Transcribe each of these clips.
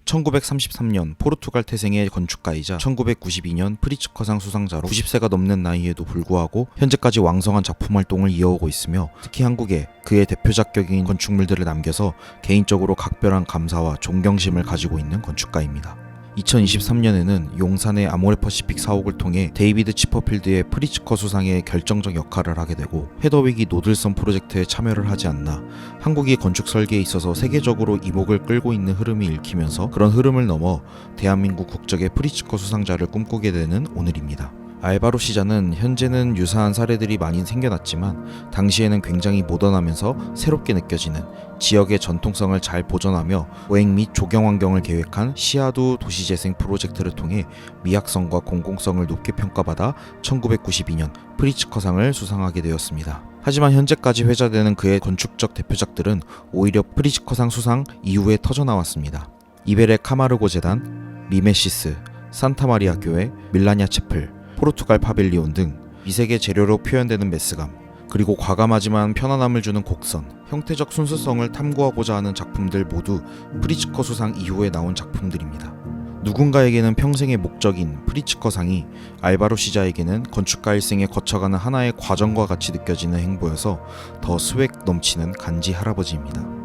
1933년 포르투갈 태생의 건축가이자 1992년 프리츠커상 수상자로 90세가 넘는 나이에도 불구하고 현재까지 왕성한 작품 활동을 이어오고 있으며 특히 한국에 그의 대표작격인 건축물들을 남겨서 개인적으로 각별한 감사와 존경심을 가지고 있는 건축가입니다. 2023년에는 용산의 아모레퍼시픽 사옥을 통해 데이비드 치퍼필드의 프리츠커 수상에 결정적 역할을 하게 되고 헤더윅이 노들선 프로젝트에 참여를 하지 않나 한국이 건축 설계에 있어서 세계적으로 이목을 끌고 있는 흐름이 읽히면서 그런 흐름을 넘어 대한민국 국적의 프리츠커 수상자를 꿈꾸게 되는 오늘입니다. 알바로 시자는 현재는 유사한 사례들이 많이 생겨났지만 당시에는 굉장히 모던하면서 새롭게 느껴지는 지역의 전통성을 잘 보존하며 보행 및 조경 환경을 계획한 시아두 도시재생 프로젝트를 통해 미학성과 공공성을 높게 평가받아 1992년 프리츠커상을 수상하게 되었습니다. 하지만 현재까지 회자되는 그의 건축적 대표작들은 오히려 프리츠커상 수상 이후에 터져나왔습니다. 이베레 카마르고 재단, 미메시스, 산타마리아 교회, 밀라냐 채플, 포르투갈 파빌리온 등 미세계 재료로 표현되는 메스감, 그리고 과감하지만 편안함을 주는 곡선, 형태적 순수성을 탐구하고자 하는 작품들 모두 프리츠커 수상 이후에 나온 작품들입니다. 누군가에게는 평생의 목적인 프리츠커상이 알바로 시자에게는 건축가 일생에 거쳐가는 하나의 과정과 같이 느껴지는 행보여서 더 스웩 넘치는 간지 할아버지입니다.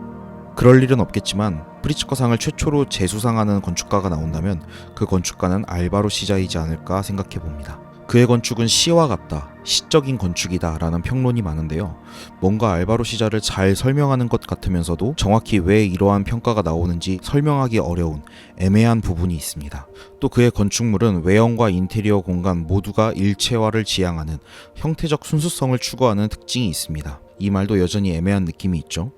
그럴 일은 없겠지만 프리츠커상을 최초로 재수상하는 건축가가 나온다면 그 건축가는 알바로 시자이지 않을까 생각해봅니다. 그의 건축은 시와 같다, 시적인 건축이다 라는 평론이 많은데요. 뭔가 알바로 시자를 잘 설명하는 것 같으면서도 정확히 왜 이러한 평가가 나오는지 설명하기 어려운 애매한 부분이 있습니다. 또 그의 건축물은 외형과 인테리어 공간 모두가 일체화를 지향하는 형태적 순수성을 추구하는 특징이 있습니다. 이 말도 여전히 애매한 느낌이 있죠.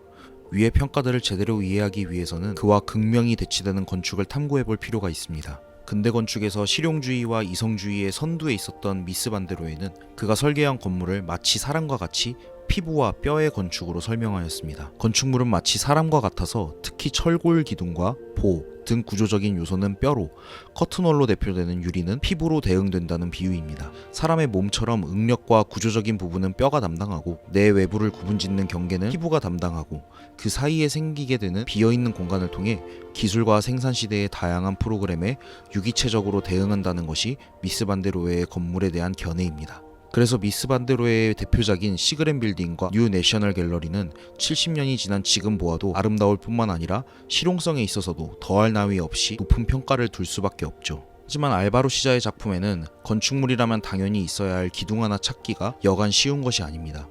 위의 평가들을 제대로 이해하기 위해서는 그와 극명히 대치되는 건축을 탐구해볼 필요가 있습니다. 근대 건축에서 실용주의와 이성주의의 선두에 있었던 미스 반데로에는 그가 설계한 건물을 마치 사람과 같이 피부와 뼈의 건축으로 설명하였습니다. 건축물은 마치 사람과 같아서 특히 철골 기둥과 보 등 구조적인 요소는 뼈로, 커튼홀로 대표되는 유리는 피부로 대응된다는 비유입니다. 사람의 몸처럼 응력과 구조적인 부분은 뼈가 담당하고 내 외부를 구분짓는 경계는 피부가 담당하고 그 사이에 생기게 되는 비어있는 공간을 통해 기술과 생산 시대의 다양한 프로그램에 유기체적으로 대응한다는 것이 미스 반데로의 건물에 대한 견해입니다. 그래서 미스 반데로의 대표작인 시그렌 빌딩과 뉴 내셔널 갤러리는 70년이 지난 지금 보아도 아름다울 뿐만 아니라 실용성에 있어서도 더할 나위 없이 높은 평가를 둘 수밖에 없죠. 하지만 알바로 시자의 작품에는 건축물이라면 당연히 있어야 할 기둥 하나 찾기가 여간 쉬운 것이 아닙니다.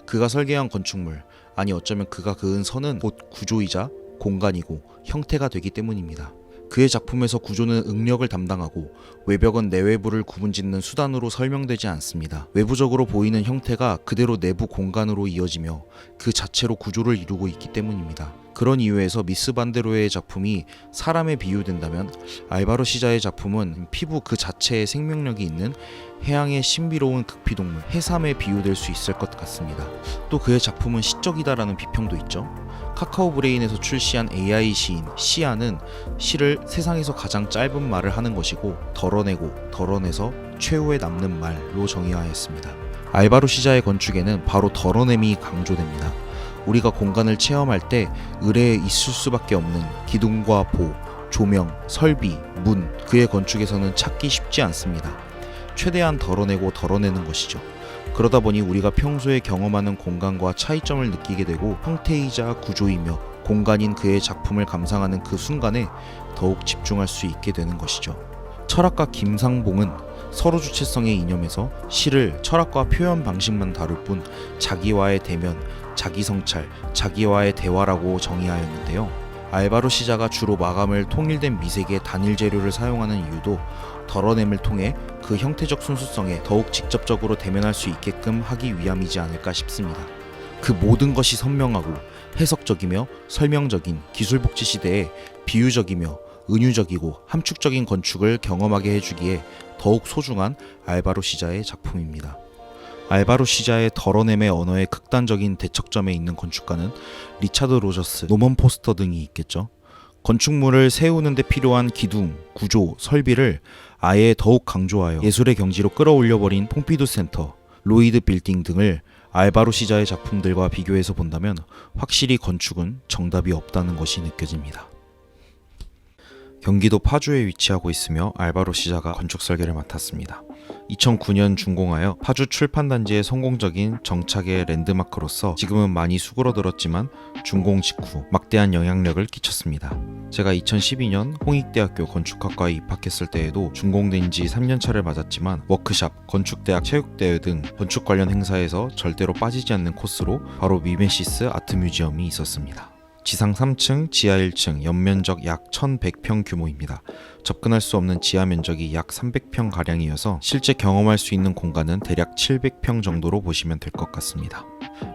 그가 설계한 건축물, 아니 어쩌면 그가 그은 선은 곧 구조이자 공간이고 형태가 되기 때문입니다. 그의 작품에서 구조는 응력을 담당하고 외벽은 내외부를 구분짓는 수단으로 설명되지 않습니다. 외부적으로 보이는 형태가 그대로 내부 공간으로 이어지며 그 자체로 구조를 이루고 있기 때문입니다. 그런 이유에서 미스 반데로의 작품이 사람에 비유된다면 알바로 시자의 작품은 피부 그 자체에 생명력이 있는 해양의 신비로운 극피동물 해삼에 비유될 수 있을 것 같습니다. 또 그의 작품은 시적이다라는 비평도 있죠. 카카오 브레인에서 출시한 AI 시인 시아는 시를 세상에서 가장 짧은 말을 하는 것이고 덜어내고 덜어내서 최후에 남는 말로 정의하였습니다. 알바로 시자의 건축에는 바로 덜어냄이 강조됩니다. 우리가 공간을 체험할 때 의뢰에 있을 수밖에 없는 기둥과 보, 조명, 설비, 문, 그의 건축에서는 찾기 쉽지 않습니다. 최대한 덜어내고 덜어내는 것이죠. 그러다 보니 우리가 평소에 경험하는 공간과 차이점을 느끼게 되고 형태이자 구조이며 공간인 그의 작품을 감상하는 그 순간에 더욱 집중할 수 있게 되는 것이죠. 철학가 김상봉은 서로 주체성의 이념에서 시를 철학과 표현 방식만 다룰 뿐 자기와의 대면, 자기 성찰, 자기와의 대화라고 정의하였는데요. 알바로 시자가 주로 마감을 통일된 미색의 단일 재료를 사용하는 이유도 덜어냄을 통해 그 형태적 순수성에 더욱 직접적으로 대면할 수 있게끔 하기 위함이지 않을까 싶습니다. 그 모든 것이 선명하고 해석적이며 설명적인 기술복지 시대에 비유적이며 은유적이고 함축적인 건축을 경험하게 해주기에 더욱 소중한 알바로 시자의 작품입니다. 알바로 시자의 덜어냄의 언어의 극단적인 대척점에 있는 건축가는 리차드 로저스, 노먼 포스터 등이 있겠죠. 건축물을 세우는 데 필요한 기둥, 구조, 설비를 아예 더욱 강조하여 예술의 경지로 끌어올려버린 퐁피두 센터, 로이드 빌딩 등을 알바로 시자의 작품들과 비교해서 본다면 확실히 건축은 정답이 없다는 것이 느껴집니다. 경기도 파주에 위치하고 있으며 알바로 시자가 건축 설계를 맡았습니다. 2009년 준공하여 파주 출판단지의 성공적인 정착의 랜드마크로서 지금은 많이 수그러들었지만 준공 직후 막대한 영향력을 끼쳤습니다. 제가 2012년 홍익대학교 건축학과에 입학했을 때에도 준공된 지 3년차를 맞았지만 워크샵, 건축대학 체육대회 등 건축 관련 행사에서 절대로 빠지지 않는 코스로 바로 미메시스 아트뮤지엄이 있었습니다. 지상 3층, 지하 1층, 연면적 약 1100평 규모입니다. 접근할 수 없는 지하 면적이 약 300평 가량이어서 실제 경험할 수 있는 공간은 대략 700평 정도로 보시면 될 것 같습니다.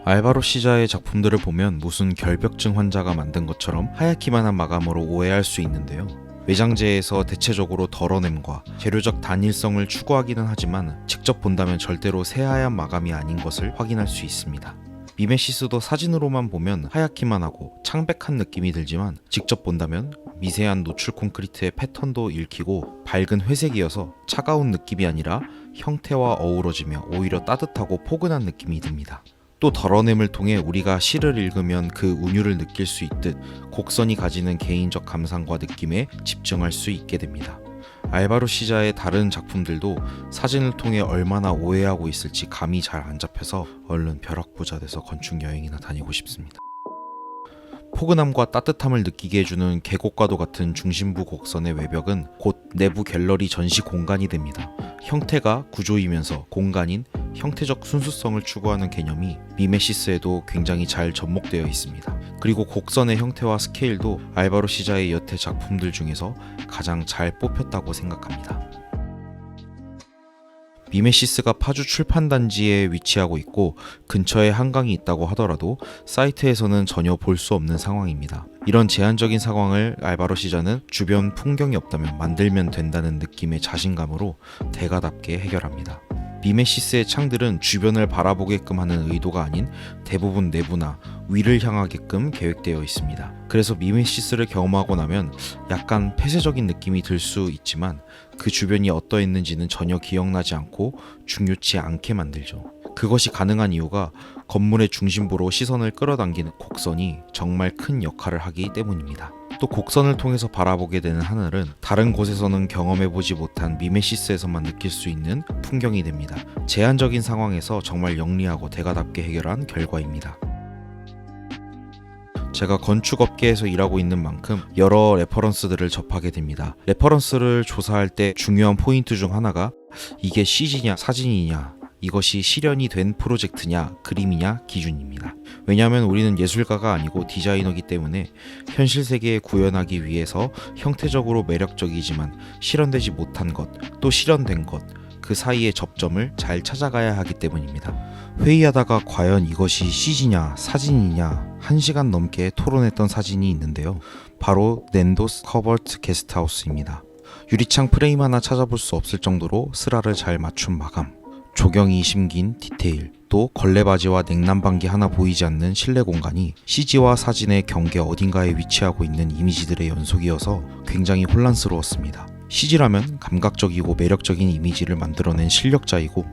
알바로 시자의 작품들을 보면 무슨 결벽증 환자가 만든 것처럼 하얗기만 한 마감으로 오해할 수 있는데요. 외장재에서 대체적으로 덜어냄과 재료적 단일성을 추구하기는 하지만 직접 본다면 절대로 새하얀 마감이 아닌 것을 확인할 수 있습니다. 미메시스도 사진으로만 보면 하얗기만 하고 창백한 느낌이 들지만 직접 본다면 미세한 노출 콘크리트의 패턴도 읽히고 밝은 회색이어서 차가운 느낌이 아니라 형태와 어우러지며 오히려 따뜻하고 포근한 느낌이 듭니다. 또 덜어냄을 통해 우리가 시를 읽으면 그 운율을 느낄 수 있듯 곡선이 가지는 개인적 감상과 느낌에 집중할 수 있게 됩니다. 알바로 시자의 다른 작품들도 사진을 통해 얼마나 오해하고 있을지 감이 잘 안 잡혀서 얼른 벼락부자 돼서 건축 여행이나 다니고 싶습니다. 포근함과 따뜻함을 느끼게 해주는 계곡과도 같은 중심부 곡선의 외벽은 곧 내부 갤러리 전시 공간이 됩니다. 형태가 구조이면서 공간인 형태적 순수성을 추구하는 개념이 미메시스에도 굉장히 잘 접목되어 있습니다. 그리고 곡선의 형태와 스케일도 알바로 시자의 여태 작품들 중에서 가장 잘 뽑혔다고 생각합니다. 미메시스가 파주 출판단지에 위치하고 있고 근처에 한강이 있다고 하더라도 사이트에서는 전혀 볼 수 없는 상황입니다. 이런 제한적인 상황을 알바로 시자는 주변 풍경이 없다면 만들면 된다는 느낌의 자신감으로 대가답게 해결합니다. 미메시스의 창들은 주변을 바라보게끔 하는 의도가 아닌 대부분 내부나 위를 향하게끔 계획되어 있습니다. 그래서 미메시스를 경험하고 나면 약간 폐쇄적인 느낌이 들 수 있지만 그 주변이 어떠했는지는 전혀 기억나지 않고 중요치 않게 만들죠. 그것이 가능한 이유가 건물의 중심부로 시선을 끌어당기는 곡선이 정말 큰 역할을 하기 때문입니다. 또 곡선을 통해서 바라보게 되는 하늘은 다른 곳에서는 경험해보지 못한 미메시스에서만 느낄 수 있는 풍경이 됩니다. 제한적인 상황에서 정말 영리하고 대가답게 해결한 결과입니다. 제가 건축업계에서 일하고 있는 만큼 여러 레퍼런스들을 접하게 됩니다. 레퍼런스를 조사할 때 중요한 포인트 중 하나가 이게 CG냐 사진이냐, 이것이 실현이 된 프로젝트냐 그림이냐 기준입니다. 왜냐하면 우리는 예술가가 아니고 디자이너이기 때문에 현실 세계에 구현하기 위해서 형태적으로 매력적이지만 실현되지 못한 것, 또 실현된 것, 그 사이의 접점을 잘 찾아가야 하기 때문입니다. 회의하다가 과연 이것이 CG냐 사진이냐 1시간 넘게 토론했던 사진이 있는데요. 바로 낸도스 커버트 게스트하우스입니다. 유리창 프레임 하나 찾아볼 수 없을 정도로 스라를 잘 맞춘 마감, 조경이 심긴 디테일, 또 걸레바지와 냉난방기 하나 보이지 않는 실내 공간이 CG와 사진의 경계 어딘가에 위치하고 있는 이미지들의 연속이어서 굉장히 혼란스러웠습니다. CG라면 감각적이고 매력적인 이미지를 만들어낸 실력자이고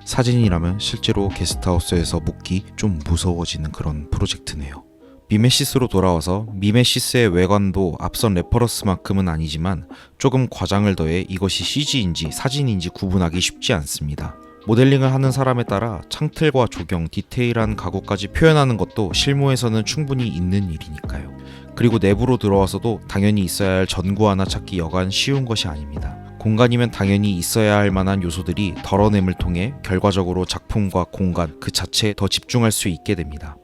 사진이라면 실제로 게스트하우스에서 묵기 좀 무서워지는 그런 프로젝트네요. 미메시스로 돌아와서 미메시스의 외관도 앞선 레퍼런스만큼은 아니지만 조금 과장을 더해 이것이 CG인지 사진인지 구분하기 쉽지 않습니다. 모델링을 하는 사람에 따라 창틀과 조경, 디테일한 가구까지 표현하는 것도 실무에서는 충분히 있는 일이니까요. 그리고 내부로 들어와서도 당연히 있어야 할 전구 하나 찾기 여간 쉬운 것이 아닙니다. 공간이면 당연히 있어야 할 만한 요소들이 덜어냄을 통해 결과적으로 작품과 공간 그 자체에 더 집중할 수 있게 됩니다.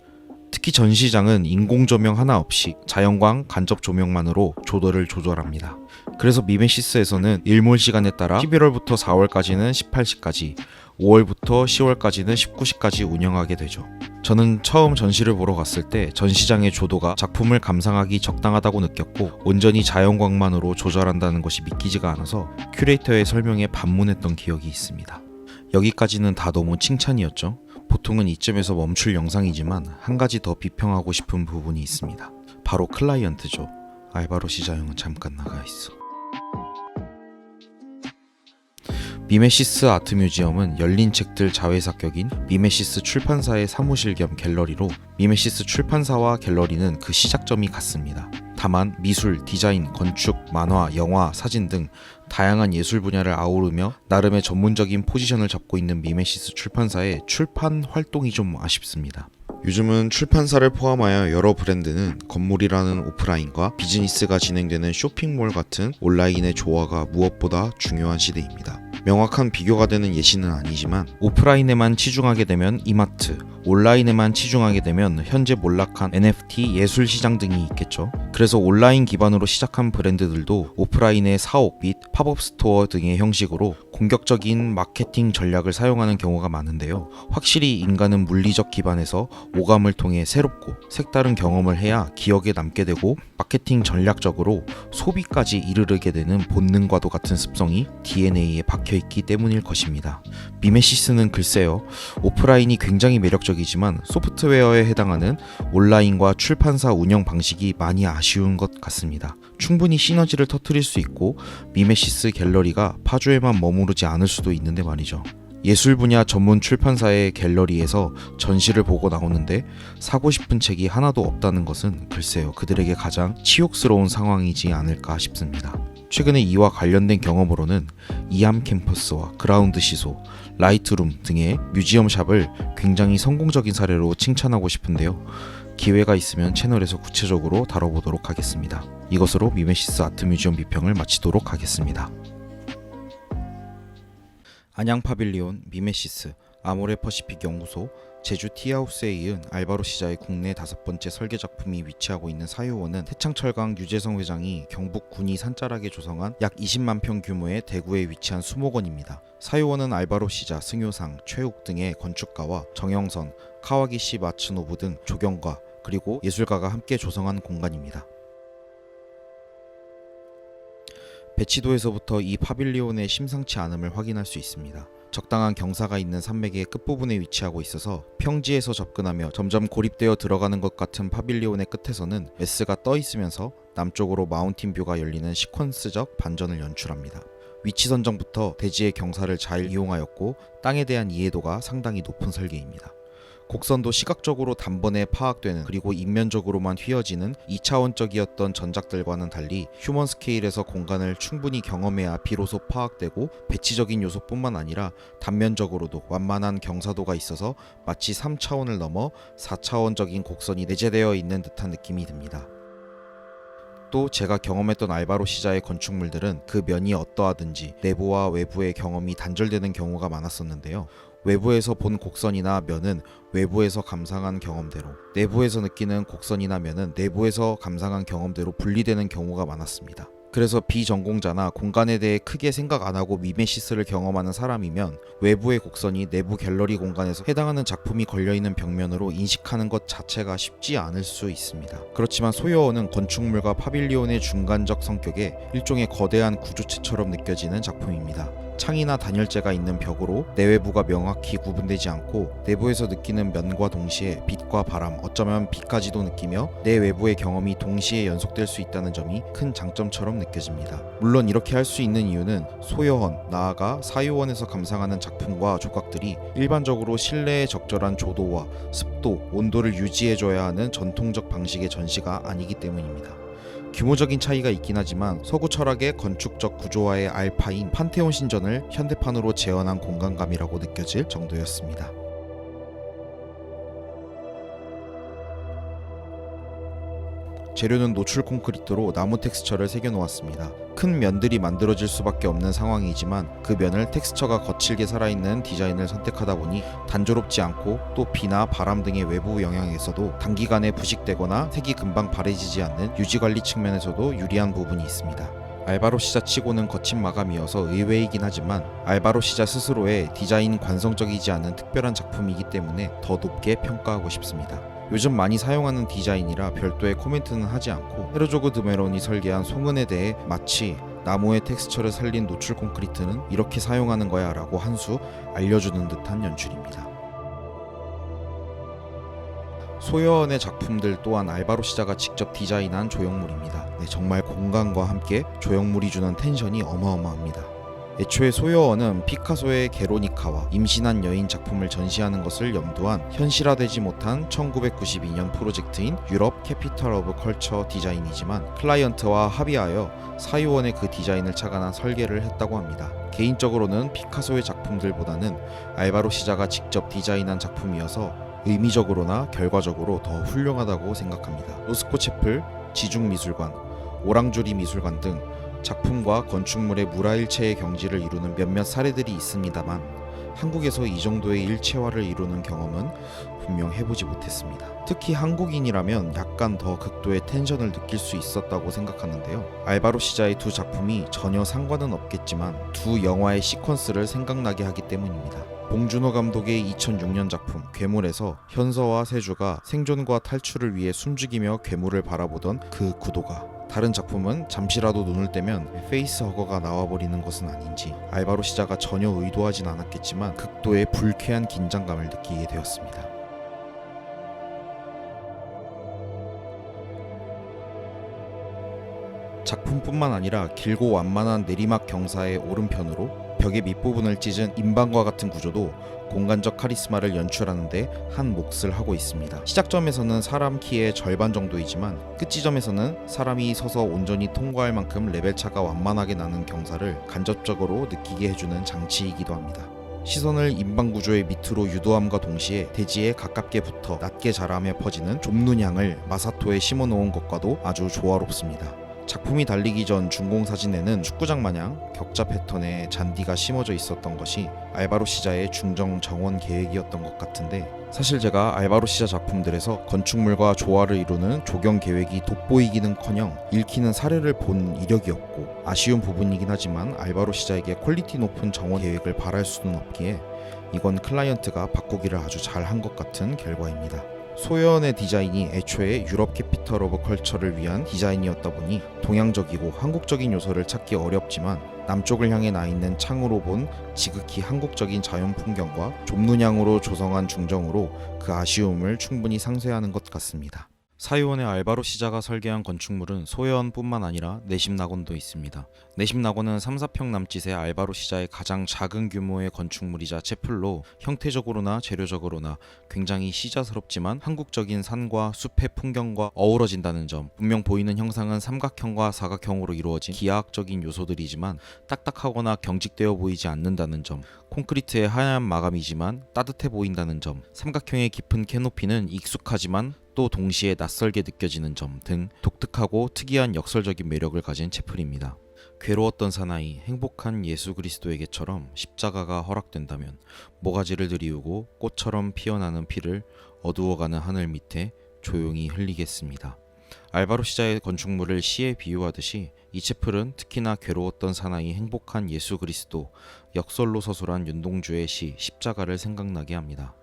특히 전시장은 인공 조명 하나 없이 자연광 간접 조명만으로 조도를 조절합니다. 그래서 미메시스에서는 일몰 시간에 따라 11월부터 4월까지는 18시까지, 5월부터 10월까지는 19시까지 운영하게 되죠. 저는 처음 전시를 보러 갔을 때 전시장의 조도가 작품을 감상하기 적당하다고 느꼈고 온전히 자연광만으로 조절한다는 것이 믿기지가 않아서 큐레이터의 설명에 반문했던 기억이 있습니다. 여기까지는 다 너무 칭찬이었죠. 보통은 이쯤에서 멈출 영상이지만 한 가지 더 비평하고 싶은 부분이 있습니다. 바로 클라이언트죠. 알바로 시자형은 잠깐 나가 있어. 미메시스 아트뮤지엄은 열린 책들 자회사 격인 미메시스 출판사의 사무실 겸 갤러리로 미메시스 출판사와 갤러리는 그 시작점이 같습니다. 다만 미술, 디자인, 건축, 만화, 영화, 사진 등 다양한 예술 분야를 아우르며 나름의 전문적인 포지션을 잡고 있는 미메시스 출판사의 출판 활동이 좀 아쉽습니다. 요즘은 출판사를 포함하여 여러 브랜드는 건물이라는 오프라인과 비즈니스가 진행되는 쇼핑몰 같은 온라인의 조화가 무엇보다 중요한 시대입니다. 명확한 비교가 되는 예시는 아니지만 오프라인에만 치중하게 되면 이마트, 온라인에만 치중하게 되면 현재 몰락한 NFT 예술 시장 등이 있겠죠. 그래서 온라인 기반으로 시작한 브랜드들도 오프라인의 사옥 및 팝업 스토어 등의 형식으로 공격적인 마케팅 전략을 사용하는 경우가 많은데요. 확실히 인간은 물리적 기반에서 오감을 통해 새롭고 색다른 경험을 해야 기억에 남게 되고 마케팅 전략적으로 소비까지 이르르게 되는 본능과도 같은 습성이 DNA에 박혀있기 때문일 것입니다. 미메시스는 글쎄요, 오프라인이 굉장히 매력적이지만 소프트웨어에 해당하는 온라인과 출판사 운영 방식이 많이 아쉬운 것 같습니다. 충분히 시너지를 터뜨릴 수 있고 미메시스 갤러리가 파주에만 머무르지 않을 수도 있는데 말이죠. 예술 분야 전문 출판사의 갤러리에서 전시를 보고 나오는데 사고 싶은 책이 하나도 없다는 것은 글쎄요, 그들에게 가장 치욕스러운 상황이지 않을까 싶습니다. 최근에 이와 관련된 경험으로는 이암 캠퍼스와 그라운드 시소, 라이트룸 등의 뮤지엄 샵을 굉장히 성공적인 사례로 칭찬하고 싶은데요. 기회가 있으면 채널에서 구체적으로 다뤄보도록 하겠습니다. 이것으로 미메시스 아트 뮤지엄 비평을 마치도록 하겠습니다. 안양 파빌리온, 미메시스, 아모레 퍼시픽 연구소, 제주 티하우스에 이은 알바로 시자의 국내 5번째 설계 작품이 위치하고 있는 사유원은 태창철강 유재성 회장이 경북 군위 산자락에 조성한 약 20만 평 규모의 대구에 위치한 수목원입니다. 사유원은 알바로 시자, 승효상, 최욱 등의 건축가와 정영선, 카와기시 마츠노부 등 조경가 그리고 예술가가 함께 조성한 공간입니다. 배치도에서부터 이 파빌리온의 심상치 않음을 확인할 수 있습니다. 적당한 경사가 있는 산맥의 끝부분에 위치하고 있어서 평지에서 접근하며 점점 고립되어 들어가는 것 같은 파빌리온의 끝에서는 메스가 떠 있으면서 남쪽으로 마운틴 뷰가 열리는 시퀀스적 반전을 연출합니다. 위치 선정부터 대지의 경사를 잘 이용하였고 땅에 대한 이해도가 상당히 높은 설계입니다. 곡선도 시각적으로 단번에 파악되는 그리고 인면적으로만 휘어지는 2차원적이었던 전작들과는 달리 휴먼 스케일에서 공간을 충분히 경험해야 비로소 파악되고 배치적인 요소뿐만 아니라 단면적으로도 완만한 경사도가 있어서 마치 3차원을 넘어 4차원적인 곡선이 내재되어 있는 듯한 느낌이 듭니다. 또 제가 경험했던 알바로 시자의 건축물들은 그 면이 어떠하든지 내부와 외부의 경험이 단절되는 경우가 많았었는데요. 외부에서 본 곡선이나 면은 외부에서 감상한 경험대로, 내부에서 느끼는 곡선이나 면은 내부에서 감상한 경험대로 분리되는 경우가 많았습니다. 그래서 비전공자나 공간에 대해 크게 생각 안 하고 미메시스를 경험하는 사람이면 외부의 곡선이 내부 갤러리 공간에서 해당하는 작품이 걸려있는 벽면으로 인식하는 것 자체가 쉽지 않을 수 있습니다. 그렇지만 소여원은 건축물과 파빌리온의 중간적 성격에 일종의 거대한 구조체처럼 느껴지는 작품입니다. 창이나 단열재가 있는 벽으로 내외부가 명확히 구분되지 않고 내부에서 느끼는 면과 동시에 빛과 바람, 어쩌면 비까지도 느끼며 내 외부의 경험이 동시에 연속될 수 있다는 점이 큰 장점처럼 느껴집니다. 물론 이렇게 할 수 있는 이유는 소여원, 나아가 사유원에서 감상하는 작품과 조각들이 일반적으로 실내의 적절한 조도와 습도, 온도를 유지해줘야 하는 전통적 방식의 전시가 아니기 때문입니다. 규모적인 차이가 있긴 하지만 서구 철학의 건축적 구조화의 알파인 판테온 신전을 현대판으로 재현한 공간감이라고 느껴질 정도였습니다. 재료는 노출 콘크리트로 나무 텍스처를 새겨놓았습니다. 큰 면들이 만들어질 수밖에 없는 상황이지만 그 면을 텍스처가 거칠게 살아있는 디자인을 선택하다 보니 단조롭지 않고 또 비나 바람 등의 외부 영향에서도 단기간에 부식되거나 색이 금방 바래지지 않는 유지관리 측면에서도 유리한 부분이 있습니다. 알바로 시자 치고는 거친 마감이어서 의외이긴 하지만 알바로 시자 스스로의 디자인 관성적이지 않은 특별한 작품이기 때문에 더 높게 평가하고 싶습니다. 요즘 많이 사용하는 디자인이라 별도의 코멘트는 하지 않고 헤르조그 드메론이 설계한 송은에 대해 마치 나무의 텍스처를 살린 노출 콘크리트는 이렇게 사용하는 거야 라고 한 수 알려주는 듯한 연출입니다. 소여원의 작품들 또한 알바로 시자가 직접 디자인한 조형물입니다. 정말 공간과 함께 조형물이 주는 텐션이 어마어마합니다. 애초에 소여원은 피카소의 게로니카와 임신한 여인 작품을 전시하는 것을 염두한 현실화되지 못한 1992년 프로젝트인 유럽 캐피털 오브 컬처 디자인이지만 클라이언트와 합의하여 사유원의 그 디자인을 착안한 설계를 했다고 합니다. 개인적으로는 피카소의 작품들보다는 알바로 시자가 직접 디자인한 작품이어서 의미적으로나 결과적으로 더 훌륭하다고 생각합니다. 로스코 채플, 지중미술관, 오랑주리 미술관 등 작품과 건축물의 물화일체의 경지를 이루는 몇몇 사례들이 있습니다만 한국에서 이 정도의 일체화를 이루는 경험은 분명 해보지 못했습니다. 특히 한국인이라면 약간 더 극도의 텐션을 느낄 수 있었다고 생각하는데요. 알바로 시자의 두 작품이 전혀 상관은 없겠지만 두 영화의 시퀀스를 생각나게 하기 때문입니다. 봉준호 감독의 2006년 작품 괴물에서 현서와 세주가 생존과 탈출을 위해 숨죽이며 괴물을 바라보던 그 구도가 다른 작품은 잠시라도 눈을 떼면 페이스허거가 나와버리는 것은 아닌지 알바로 시자가 전혀 의도하진 않았겠지만 극도의 불쾌한 긴장감을 느끼게 되었습니다. 작품뿐만 아니라 길고 완만한 내리막 경사의 오른편으로 벽의 밑부분을 찢은 인방과 같은 구조도 공간적 카리스마를 연출하는데 한 몫을 하고 있습니다. 시작점에서는 사람 키의 절반 정도이지만 끝지점에서는 사람이 서서 온전히 통과할 만큼 레벨차가 완만하게 나는 경사를 간접적으로 느끼게 해주는 장치이기도 합니다. 시선을 인방구조의 밑으로 유도함과 동시에 대지에 가깝게 붙어 낮게 자라며 퍼지는 좁눈향을 마사토에 심어놓은 것과도 아주 조화롭습니다. 작품이 달리기 전 준공 사진에는 축구장 마냥 격자 패턴의 잔디가 심어져 있었던 것이 알바로 시자의 중정 정원 계획이었던 것 같은데 사실 제가 알바로 시자 작품들에서 건축물과 조화를 이루는 조경 계획이 돋보이기는커녕 읽히는 사례를 본 이력이 없고 아쉬운 부분이긴 하지만 알바로 시자에게 퀄리티 높은 정원 계획을 바랄 수는 없기에 이건 클라이언트가 바꾸기를 아주 잘한 것 같은 결과입니다. 소여원의 디자인이 애초에 유럽 캐피털 오브 컬처를 위한 디자인이었다 보니 동양적이고 한국적인 요소를 찾기 어렵지만 남쪽을 향해 나 있는 창으로 본 지극히 한국적인 자연 풍경과 좁눈향으로 조성한 중정으로 그 아쉬움을 충분히 상쇄하는 것 같습니다. 사유원의 알바로 시자가 설계한 건축물은 소여원뿐만 아니라 내심낙원도 있습니다. 내심낙원은 3-4평 남짓의 알바로 시자의 가장 작은 규모의 건축물이자 채플로 형태적으로나 재료적으로나 굉장히 시자스럽지만 한국적인 산과 숲의 풍경과 어우러진다는 점, 분명 보이는 형상은 삼각형과 사각형으로 이루어진 기하학적인 요소들이지만 딱딱하거나 경직되어 보이지 않는다는 점, 콘크리트의 하얀 마감이지만 따뜻해 보인다는 점, 삼각형의 깊은 캐노피는 익숙하지만 또 동시에 낯설게 느껴지는 점 등 독특하고 특이한 역설적인 매력을 가진 채플입니다. 괴로웠던 사나이, 행복한 예수 그리스도에게처럼 십자가가 허락된다면 모가지를 들이우고 꽃처럼 피어나는 피를 어두워가는 하늘 밑에 조용히 흘리겠습니다. 알바로 시자의 건축물을 시에 비유하듯이 이 채플은 특히나 괴로웠던 사나이, 행복한 예수 그리스도, 역설로 서술한 윤동주의 시 십자가를 생각나게 합니다.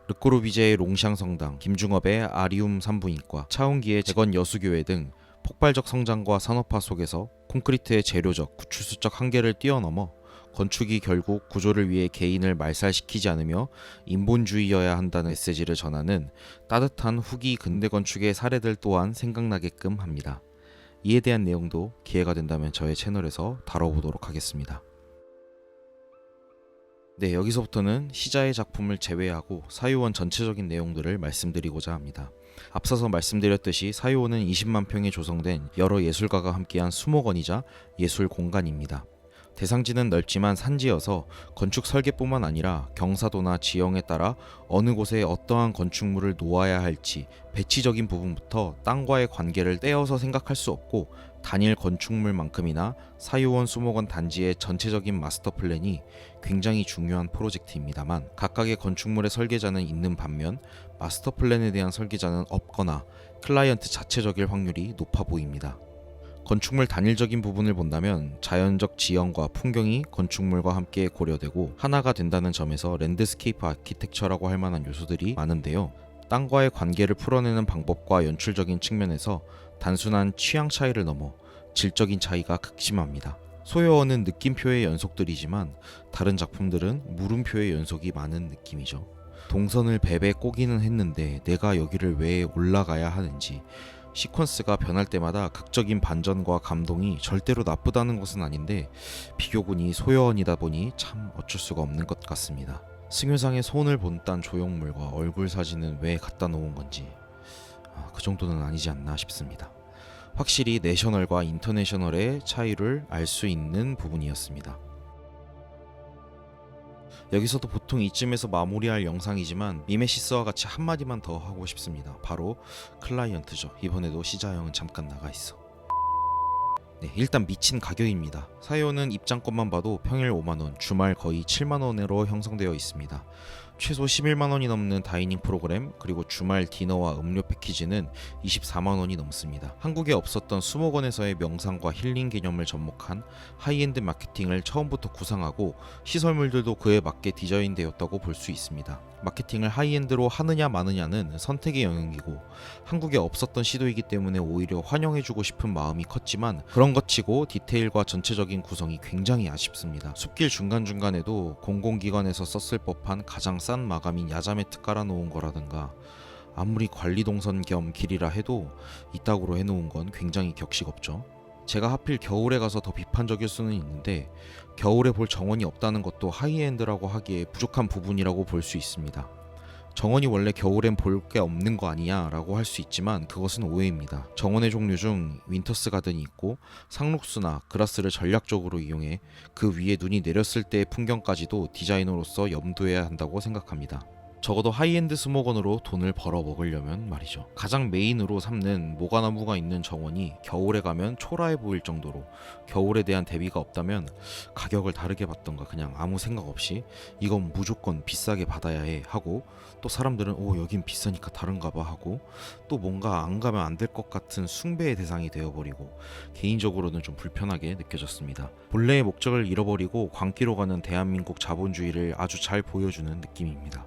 르꼬르비제의 롱샹 성당, 김중업의 아리움 산부인과, 차운기의 재건 여수교회 등 폭발적 성장과 산업화 속에서 콘크리트의 재료적, 구출수적 한계를 뛰어넘어 건축이 결국 구조를 위해 개인을 말살시키지 않으며 인본주의여야 한다는 메시지를 전하는 따뜻한 후기 근대 건축의 사례들 또한 생각나게끔 합니다. 이에 대한 내용도 기회가 된다면 저의 채널에서 다뤄보도록 하겠습니다. 네, 여기서부터는 시자의 작품을 제외하고 사유원 전체적인 내용들을 말씀드리고자 합니다. 앞서서 말씀드렸듯이 사유원은 20만 평에 조성된 여러 예술가가 함께한 수목원이자 예술 공간입니다. 대상지는 넓지만 산지여서 건축 설계뿐만 아니라 경사도나 지형에 따라 어느 곳에 어떠한 건축물을 놓아야 할지 배치적인 부분부터 땅과의 관계를 떼어서 생각할 수 없고 단일 건축물만큼이나 사유원 수목원 단지의 전체적인 마스터 플랜이 굉장히 중요한 프로젝트입니다만 각각의 건축물의 설계자는 있는 반면 마스터 플랜에 대한 설계자는 없거나 클라이언트 자체적일 확률이 높아 보입니다. 건축물 단일적인 부분을 본다면 자연적 지형과 풍경이 건축물과 함께 고려되고 하나가 된다는 점에서 랜드스케이프 아키텍처라고 할 만한 요소들이 많은데요. 땅과의 관계를 풀어내는 방법과 연출적인 측면에서 단순한 취향 차이를 넘어 질적인 차이가 극심합니다. 소여원은 느낌표의 연속들이지만 다른 작품들은 물음표의 연속이 많은 느낌이죠. 동선을 베베 꼬기는 했는데 내가 여기를 왜 올라가야 하는지, 시퀀스가 변할 때마다 극적인 반전과 감동이 절대로 나쁘다는 것은 아닌데 비교군이 소여원이다 보니 참 어쩔 수가 없는 것 같습니다. 승효상의 손을 본딴 조형물과 얼굴 사진은 왜 갖다 놓은 건지 그 정도는 아니지 않나 싶습니다. 확실히 내셔널과 인터내셔널의 차이를 알 수 있는 부분이었습니다. 여기서도 보통 이쯤에서 마무리할 영상이지만 미메시스와 같이 한마디만 더 하고 싶습니다. 바로 클라이언트죠. 이번에도 시자형은 잠깐 나가 있어. 네, 일단 미친 가격입니다. 사요는 입장권만 봐도 평일 5만원, 주말 거의 7만원으로 형성되어 있습니다. 최소 11만원이 넘는 다이닝 프로그램, 그리고 주말 디너와 음료 패키지는 24만원이 넘습니다. 한국에 없었던 수목원에서의 명상과 힐링 개념을 접목한 하이엔드 마케팅을 처음부터 구상하고 시설물들도 그에 맞게 디자인되었다고 볼 수 있습니다. 마케팅을 하이엔드로 하느냐 마느냐는 선택의 영역이고 한국에 없었던 시도이기 때문에 오히려 환영해주고 싶은 마음이 컸지만 그런 것 치고 디테일과 전체적인 구성이 굉장히 아쉽습니다. 숲길 중간중간에도 공공기관에서 썼을 법한 가장 싼 마감인 야자 매트 깔아놓은 거라든가 아무리 관리동선 겸 길이라 해도 이따구로 해놓은 건 굉장히 격식 없죠. 제가 하필 겨울에 가서 더 비판적일 수는 있는데 겨울에 볼 정원이 없다는 것도 하이엔드라고 하기에 부족한 부분이라고 볼 수 있습니다. 정원이 원래 겨울엔 볼 게 없는 거 아니냐 라고 할 수 있지만 그것은 오해입니다. 정원의 종류 중 윈터스 가든이 있고 상록수나 그라스를 전략적으로 이용해 그 위에 눈이 내렸을 때의 풍경까지도 디자이너로서 염두해야 한다고 생각합니다. 적어도 하이엔드 수목원으로 돈을 벌어 먹으려면 말이죠. 가장 메인으로 삼는 모가나무가 있는 정원이 겨울에 가면 초라해 보일 정도로 겨울에 대한 대비가 없다면 가격을 다르게 받던가 그냥 아무 생각 없이 이건 무조건 비싸게 받아야 해 하고 또 사람들은 여긴 비싸니까 다른가 봐 하고 또 뭔가 안 가면 안 될 것 같은 숭배의 대상이 되어버리고 개인적으로는 좀 불편하게 느껴졌습니다. 본래의 목적을 잃어버리고 광기로 가는 대한민국 자본주의를 아주 잘 보여주는 느낌입니다.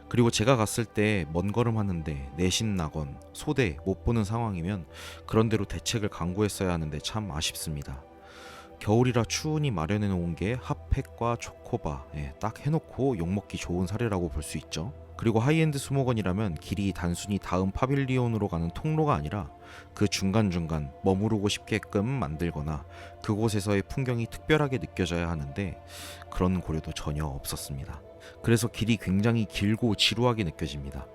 그리고 제가 갔을 때 먼 걸음 하는데 내신 나건 소대 못 보는 상황이면 그런 대로 대책을 강구했어야 하는데 참 아쉽습니다. 겨울이라 추운이 마련해 놓은 게 핫팩과 초코바 딱 해놓고 욕먹기 좋은 사례라고 볼 수 있죠. 그리고 하이엔드 수목원이라면 길이 단순히 다음 파빌리온으로 가는 통로가 아니라 그 중간중간 머무르고 싶게끔 만들거나 그곳에서의 풍경이 특별하게 느껴져야 하는데 그런 고려도 전혀 없었습니다. 그래서 길이 굉장히 길고 지루하게 느껴집니다.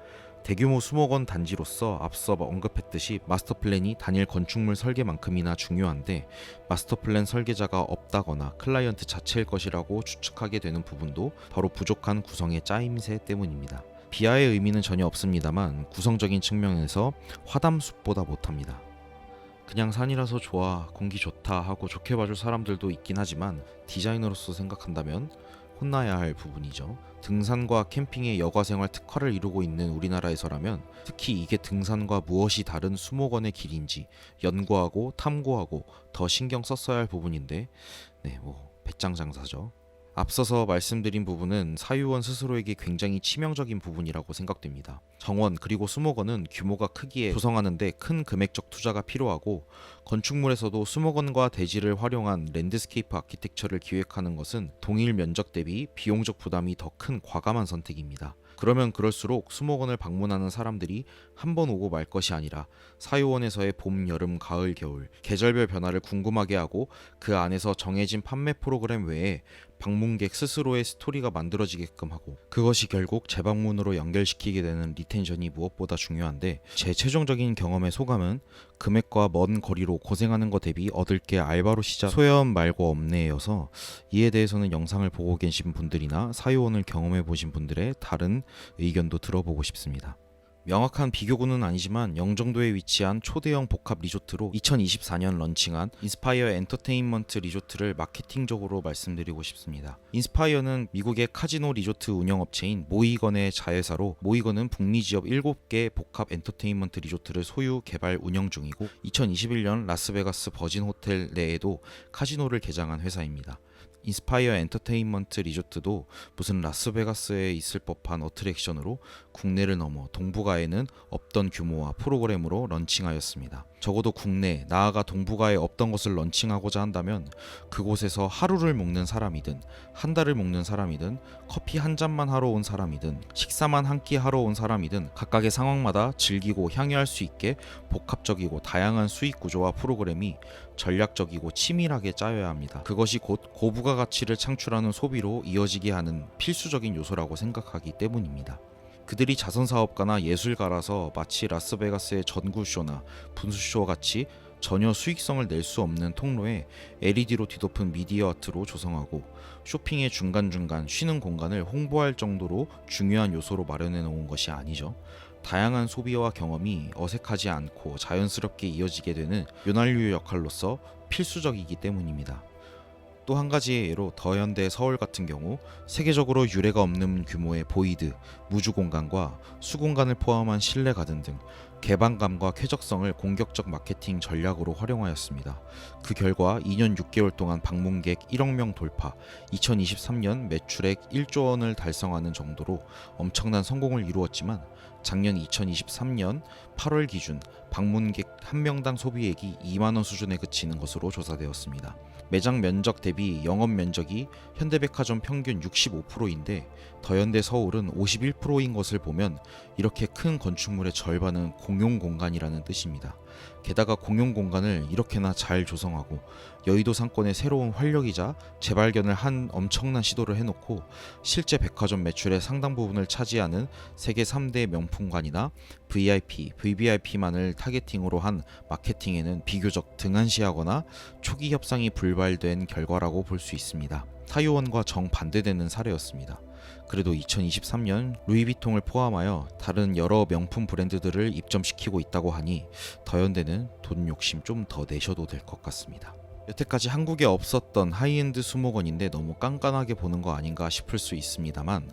대규모 수목원 단지로서 앞서 언급했듯이 마스터 플랜이 단일 건축물 설계만큼이나 중요한데 마스터 플랜 설계자가 없다거나 클라이언트 자체일 것이라고 추측하게 되는 부분도 바로 부족한 구성의 짜임새 때문입니다. 비하의 의미는 전혀 없습니다만 구성적인 측면에서 화담숲보다 못합니다. 그냥 산이라서 좋아, 공기 좋다 하고 좋게 봐줄 사람들도 있긴 하지만 디자이너로서 생각한다면 혼나야 할 부분이죠. 등산과 캠핑의 여가생활 특화를 이루고 있는 우리나라에서라면 특히 이게 등산과 무엇이 다른 수목원의 길인지 연구하고 탐구하고 더 신경 썼어야 할 부분인데 배짱장사죠. 앞서서 말씀드린 부분은 사유원 스스로에게 굉장히 치명적인 부분이라고 생각됩니다. 정원 그리고 수목원은 규모가 크기에 조성하는데 큰 금액적 투자가 필요하고 건축물에서도 수목원과 대지를 활용한 랜드스케이프 아키텍처를 기획하는 것은 동일 면적 대비 비용적 부담이 더 큰 과감한 선택입니다. 그러면 그럴수록 수목원을 방문하는 사람들이 한 번 오고 말 것이 아니라 사유원에서의 봄, 여름, 가을, 겨울 계절별 변화를 궁금하게 하고 그 안에서 정해진 판매 프로그램 외에 방문객 스스로의 스토리가 만들어지게끔 하고 그것이 결국 재방문으로 연결시키게 되는 리텐션이 무엇보다 중요한데 제 최종적인 경험의 소감은 금액과 먼 거리로 고생하는 것 대비 얻을 게 알바로 시작 소연 말고 없네여서 이에 대해서는 영상을 보고 계신 분들이나 사유원을 경험해 보신 분들의 다른 의견도 들어보고 싶습니다. 명확한 비교군은 아니지만 영종도에 위치한 초대형 복합 리조트로 2024년 런칭한 인스파이어 엔터테인먼트 리조트를 마케팅적으로 말씀드리고 싶습니다. 인스파이어는 미국의 카지노 리조트 운영업체인 모이건의 자회사로 모이건은 북미 지역 7개 복합 엔터테인먼트 리조트를 소유, 개발, 운영 중이고 2021년 라스베가스 버진 호텔 내에도 카지노를 개장한 회사입니다. 인스파이어 엔터테인먼트 리조트도 무슨 라스베가스에 있을 법한 어트랙션으로 국내를 넘어 동북아에는 없던 규모와 프로그램으로 런칭하였습니다. 적어도 국내, 나아가 동북아에 없던 것을 런칭하고자 한다면 그곳에서 하루를 묵는 사람이든 한 달을 묵는 사람이든 커피 한 잔만 하러 온 사람이든 식사만 한 끼 하러 온 사람이든 각각의 상황마다 즐기고 향유할 수 있게 복합적이고 다양한 수익 구조와 프로그램이 전략적이고 치밀하게 짜여야 합니다. 그것이 곧 고부가 가치를 창출하는 소비로 이어지게 하는 필수적인 요소라고 생각하기 때문입니다. 그들이 자선사업가나 예술가라서 마치 라스베가스의 전구쇼나 분수쇼 같이 전혀 수익성을 낼 수 없는 통로에 LED로 뒤덮은 미디어 아트로 조성하고 쇼핑의 중간중간 쉬는 공간을 홍보할 정도로 중요한 요소로 마련해 놓은 것이 아니죠. 다양한 소비와 경험이 어색하지 않고 자연스럽게 이어지게 되는 요난류 역할로서 필수적이기 때문입니다. 또 한 가지의 예로 더현대 서울 같은 경우 세계적으로 유례가 없는 규모의 보이드, 무주 공간과 수공간을 포함한 실내 가든 등 개방감과 쾌적성을 공격적 마케팅 전략으로 활용하였습니다. 그 결과 2년 6개월 동안 방문객 1억 명 돌파, 2023년 매출액 1조 원을 달성하는 정도로 엄청난 성공을 이루었지만 작년 2023년 8월 기준 방문객 한 명당 소비액이 2만 원 수준에 그치는 것으로 조사되었습니다. 매장 면적 대비 영업 면적이 현대백화점 평균 65%인데 더현대 서울은 51%인 것을 보면 이렇게 큰 건축물의 절반은 공용 공간이라는 뜻입니다. 게다가 공용 공간을 이렇게나 잘 조성하고 여의도 상권의 새로운 활력이자 재발견을 한 엄청난 시도를 해놓고 실제 백화점 매출의 상당 부분을 차지하는 세계 3대 명품관이나 VIP, VVIP만을 타겟팅으로 한 마케팅에는 비교적 등한시하거나 초기 협상이 불발된 결과라고 볼 수 있습니다. 사유원과 정반대되는 사례였습니다. 그래도 2023년 루이비통을 포함하여 다른 여러 명품 브랜드들을 입점시키고 있다고 하니 더현대는 돈 욕심 좀 더 내셔도 될 것 같습니다. 여태까지 한국에 없었던 하이엔드 수목원인데 너무 깐깐하게 보는 거 아닌가 싶을 수 있습니다만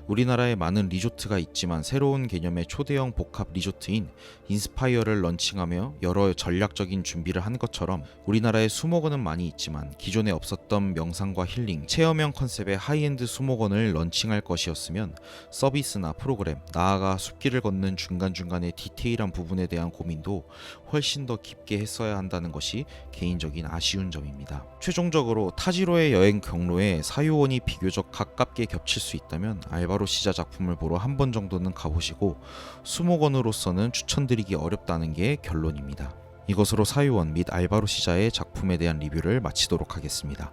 우리나라에 많은 리조트가 있지만 새로운 개념의 초대형 복합 리조트인 인스파이어를 런칭하며 여러 전략적인 준비를 한 것처럼 우리나라에 수목원은 많이 있지만 기존에 없었던 명상과 힐링, 체험형 컨셉의 하이엔드 수목원을 런칭할 것이었으면 서비스나 프로그램, 나아가 숲길을 걷는 중간중간의 디테일한 부분에 대한 고민도 훨씬 더 깊게 했어야 한다는 것이 개인적인 아쉬운 점입니다. 최종적으로 타지로의 여행 경로에 사유원이 비교적 가깝게 겹칠 수 있다면 알바로시자 작품을 보러 한 번 정도는 가보시고 수목원으로서는 추천드리기 어렵다는 게 결론입니다. 이것으로 사유원 및 알바로시자의 작품에 대한 리뷰를 마치도록 하겠습니다.